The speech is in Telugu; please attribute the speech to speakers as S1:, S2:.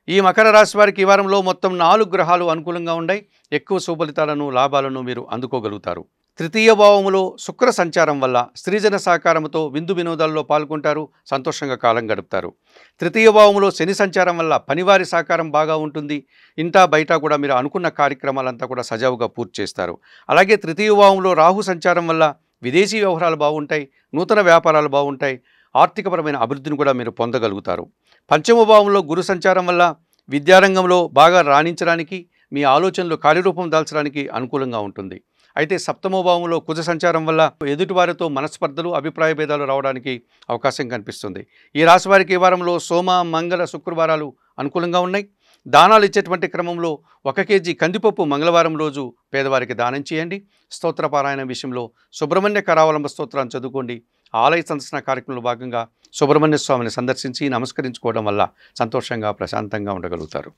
S1: ఈ మకర రాశి వారికి ఈ వారంలో మొత్తం 4 గ్రహాలు అనుకూలంగా ఉన్నాయి. ఎక్కువ శుభఫలితాలను, లాభాలను మీరు అందుకోగలుగుతారు. తృతీయ భావములో శుక్ర సంచారం వల్ల స్త్రీజన సహకారంతో విందు వినోదాల్లో పాల్గొంటారు, సంతోషంగా కాలం గడుపుతారు. తృతీయ భావములో శని సంచారం వల్ల పనివారి సహకారం బాగా ఉంటుంది. ఇంటా బయట కూడా మీరు అనుకున్న కార్యక్రమాలంతా కూడా సజావుగా పూర్తి చేస్తారు. అలాగే తృతీయ భావంలో రాహు సంచారం వల్ల విదేశీ వ్యవహారాలు బాగుంటాయి, నూతన వ్యాపారాలు బాగుంటాయి, ఆర్థికపరమైన అభివృద్ధిని కూడా మీరు పొందగలుగుతారు. పంచమ భావంలో గురు సంచారం వల్ల విద్యారంగంలో బాగా రాణించడానికి, మీ ఆలోచనలు కార్యరూపం దాల్చడానికి అనుకూలంగా ఉంటుంది. అయితే సప్తమ భావంలో కుజ సంచారం వల్ల ఎదుటివారితో మనస్పర్ధలు, అభిప్రాయ భేదాలు రావడానికి అవకాశం కనిపిస్తుంది. ఈ రాశి వారికి ఈ వారంలో సోమ, మంగళ, శుక్రవారాలు అనుకూలంగా ఉన్నాయి. దానాలు ఇచ్చేటువంటి క్రమంలో 1 కేజీ కందిపప్పు మంగళవారం రోజు పేదవారికి దానం చేయండి. స్తోత్ర పారాయణ విషయంలో సుబ్రహ్మణ్య కరావలంబ స్తోత్రాన్ని చదువుకోండి. ఆలయ సందర్శన కార్యక్రమంలో భాగంగా సుబ్రహ్మణ్య స్వామిని సందర్శించి నమస్కరించుకోవడం వల్ల సంతోషంగా, ప్రశాంతంగా ఉండగలుగుతారు.